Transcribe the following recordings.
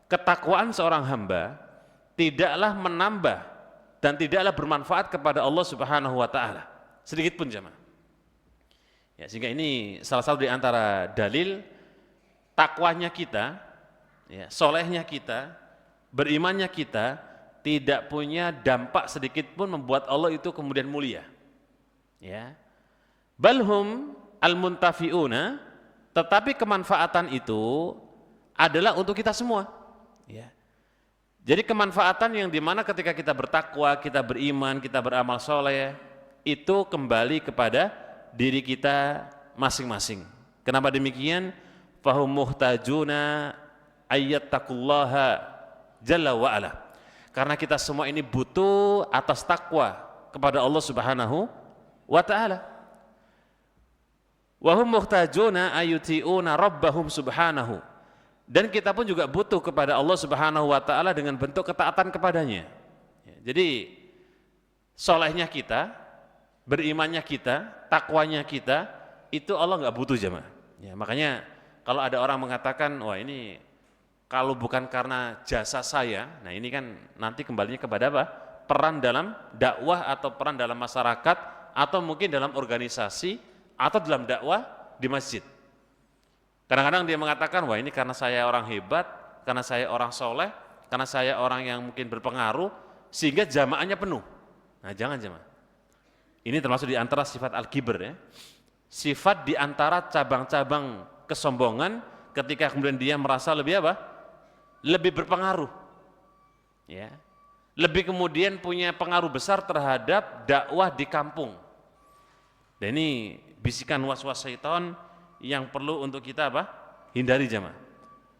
ketakwaan seorang hamba tidaklah menambah dan tidaklah bermanfaat kepada Allah Subhanahu wa taala sedikit pun jemaah. Ya, sehingga ini salah satu di antara dalil takwanya kita, ya, solehnya kita, berimannya kita tidak punya dampak sedikit pun membuat Allah itu kemudian mulia. Ya. Balhum al-muntafi'una, tetapi kemanfaatan itu adalah untuk kita semua. Ya. Jadi kemanfaatan yang dimana ketika kita bertakwa, kita beriman, kita beramal soleh, itu kembali kepada diri kita masing-masing. Kenapa demikian? Fahum muhtajuna ayyattaqullaha jalla wa ala. Karena kita semua ini butuh atas takwa kepada Allah Subhanahu wa ta'ala. Wa hum muhtajuna ayyuti'una rabbahum subhanahu. Dan kita pun juga butuh kepada Allah Subhanahu wa ta'ala dengan bentuk ketaatan kepadanya. Jadi solehnya kita, berimannya kita, takwanya kita, itu Allah nggak butuh jemaah. Ya, makanya kalau ada orang mengatakan, wah ini kalau bukan karena jasa saya, nah ini kan nanti kembalinya kepada apa? Peran dalam dakwah atau peran dalam masyarakat atau mungkin dalam organisasi atau dalam dakwah di masjid. Kadang-kadang dia mengatakan, wah ini karena saya orang hebat, karena saya orang soleh, karena saya orang yang mungkin berpengaruh, sehingga jamaahnya penuh. Nah jangan jemaah. Ini termasuk di antara sifat al-kibr ya. Sifat di antara cabang-cabang kesombongan ketika kemudian dia merasa lebih apa? Lebih berpengaruh. Ya. Lebih kemudian punya pengaruh besar terhadap dakwah di kampung. Dan ini bisikan was-was syaitan yang perlu untuk kita apa? Hindari jemaah.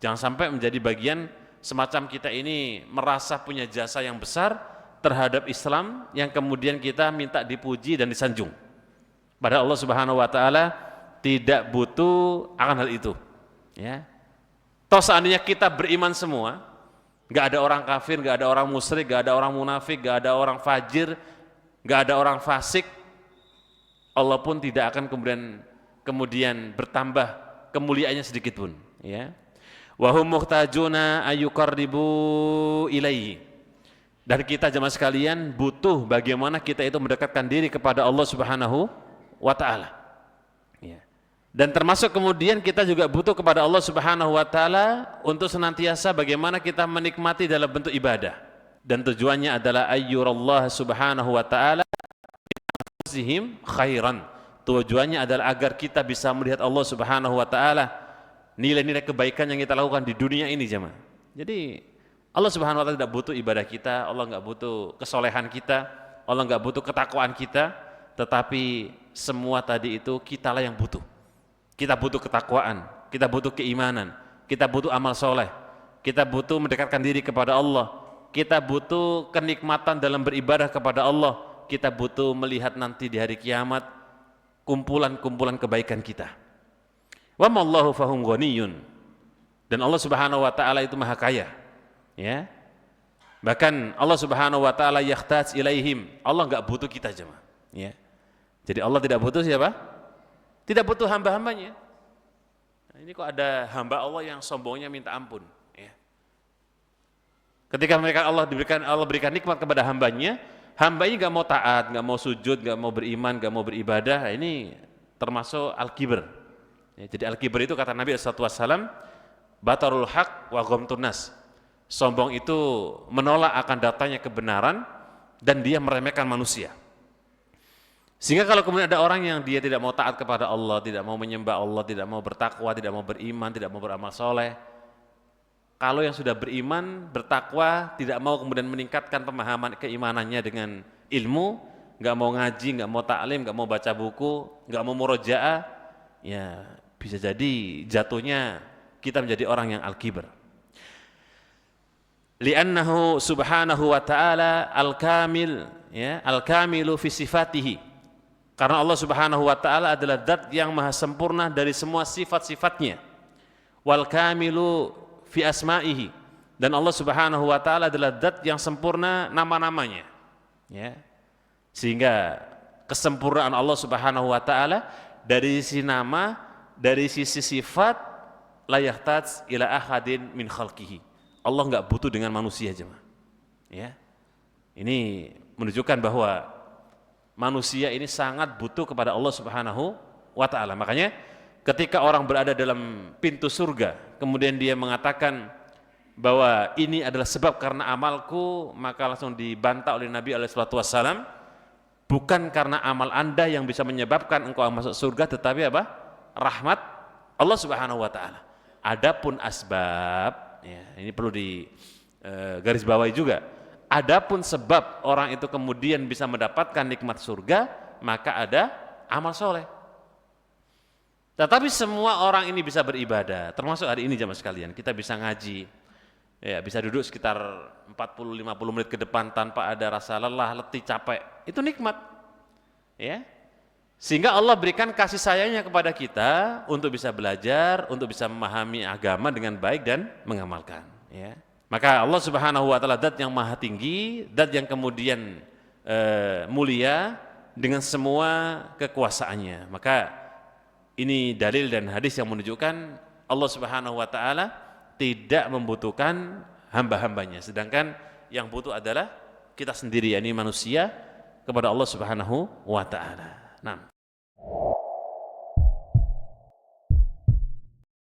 Jangan sampai menjadi bagian semacam kita ini merasa punya jasa yang besar terhadap Islam yang kemudian kita minta dipuji dan disanjung. Padahal Allah Subhanahu wa taala tidak butuh akan hal itu. Ya. Toh seandainya kita beriman semua, enggak ada orang kafir, enggak ada orang musyrik, enggak ada orang munafik, enggak ada orang fajir, enggak ada orang fasik, Allah pun tidak akan kemudian bertambah kemuliaannya sedikit pun, ya. Wa hum muhtajuna ayyuqarribu ilaihi. Dan kita jemaah sekalian butuh bagaimana kita itu mendekatkan diri kepada Allah Subhanahu wa taala. Ya. Dan termasuk kemudian kita juga butuh kepada Allah Subhanahu wa taala untuk senantiasa bagaimana kita menikmati dalam bentuk ibadah. Dan tujuannya adalah ayyurallah Subhanahu wa taala anfusihim khairan. Tujuannya adalah agar kita bisa melihat Allah Subhanahu wa taala nilai-nilai kebaikan yang kita lakukan di dunia ini jemaah. Jadi Allah Subhanahu wa taala tidak butuh ibadah kita, Allah enggak butuh kesolehan kita, Allah enggak butuh ketakwaan kita, tetapi semua tadi itu kitalah yang butuh. Kita butuh ketakwaan, kita butuh keimanan, kita butuh amal soleh, kita butuh mendekatkan diri kepada Allah, kita butuh kenikmatan dalam beribadah kepada Allah, kita butuh melihat nanti di hari kiamat kumpulan-kumpulan kebaikan kita. Wa mallahu fahum ghaniyun. Dan Allah Subhanahu wa taala itu maha kaya. Ya. Bahkan Allah Subhanahu wa taala yahtaj ilaihim. Allah enggak butuh kita jemaah. Ya. Jadi Allah tidak butuh siapa? Tidak butuh hamba-hambanya. Nah, ini kok ada hamba Allah yang sombongnya minta ampun, ya. Ketika Allah berikan nikmat kepada hambanya, hamba ini nggak mau taat, nggak mau sujud, nggak mau beriman, nggak mau beribadah. Ini termasuk al-kibr. Ya, jadi al-kibr itu kata Nabi SAW, batarul haq wa ghamtun nas. Sombong itu menolak akan datangnya kebenaran dan dia meremehkan manusia. Sehingga kalau kemudian ada orang yang dia tidak mau taat kepada Allah, tidak mau menyembah Allah, tidak mau bertakwa, tidak mau beriman, tidak mau beramal soleh. Kalau yang sudah beriman, bertakwa, tidak mau kemudian meningkatkan pemahaman keimanannya dengan ilmu, nggak mau ngaji, nggak mau taklim, nggak mau baca buku, nggak mau murojaah, ya bisa jadi jatuhnya kita menjadi orang yang al-kibr. Li'annahu subhanahu wa ta'ala al-kamil, ya, al-kamilu fi sifatihi. Karena Allah Subhanahu wa taala adalah zat yang maha sempurna dari semua sifat-sifatnya. Wal kamilu fi asma'ihi. Dan Allah Subhanahu wa taala adalah zat yang sempurna nama-namanya. Ya. Sehingga kesempurnaan Allah Subhanahu wa taala dari sisi nama, dari sisi sifat la yahtaj ila ahadin min khalqihi. Allah nggak butuh dengan manusia jemaah. Ya. Ini menunjukkan bahwa manusia ini sangat butuh kepada Allah Subhanahu wa taala. Makanya ketika orang berada dalam pintu surga, kemudian dia mengatakan bahwa ini adalah sebab karena amalku, maka langsung dibantah oleh Nabi SAW, bukan karena amal Anda yang bisa menyebabkan engkau masuk surga, tetapi apa? Rahmat Allah Subhanahu wa taala. Adapun asbab, ya, ini perlu di garis bawahi juga. Adapun sebab orang itu kemudian bisa mendapatkan nikmat surga, maka ada amal soleh. Tetapi semua orang ini bisa beribadah, termasuk hari ini jamaah sekalian, kita bisa ngaji, ya, bisa duduk sekitar 40-50 menit ke depan tanpa ada rasa lelah, letih, capek, itu nikmat. Ya. Sehingga Allah berikan kasih sayangnya kepada kita untuk bisa belajar, untuk bisa memahami agama dengan baik dan mengamalkan. Ya. Maka Allah Subhanahu wa taala zat yang maha tinggi, zat yang kemudian mulia dengan semua kekuasaannya. Maka ini dalil dan hadis yang menunjukkan Allah Subhanahu wa taala tidak membutuhkan hamba-hambanya, sedangkan yang butuh adalah kita sendiri, yakni manusia, kepada Allah Subhanahu wa taala. Nah.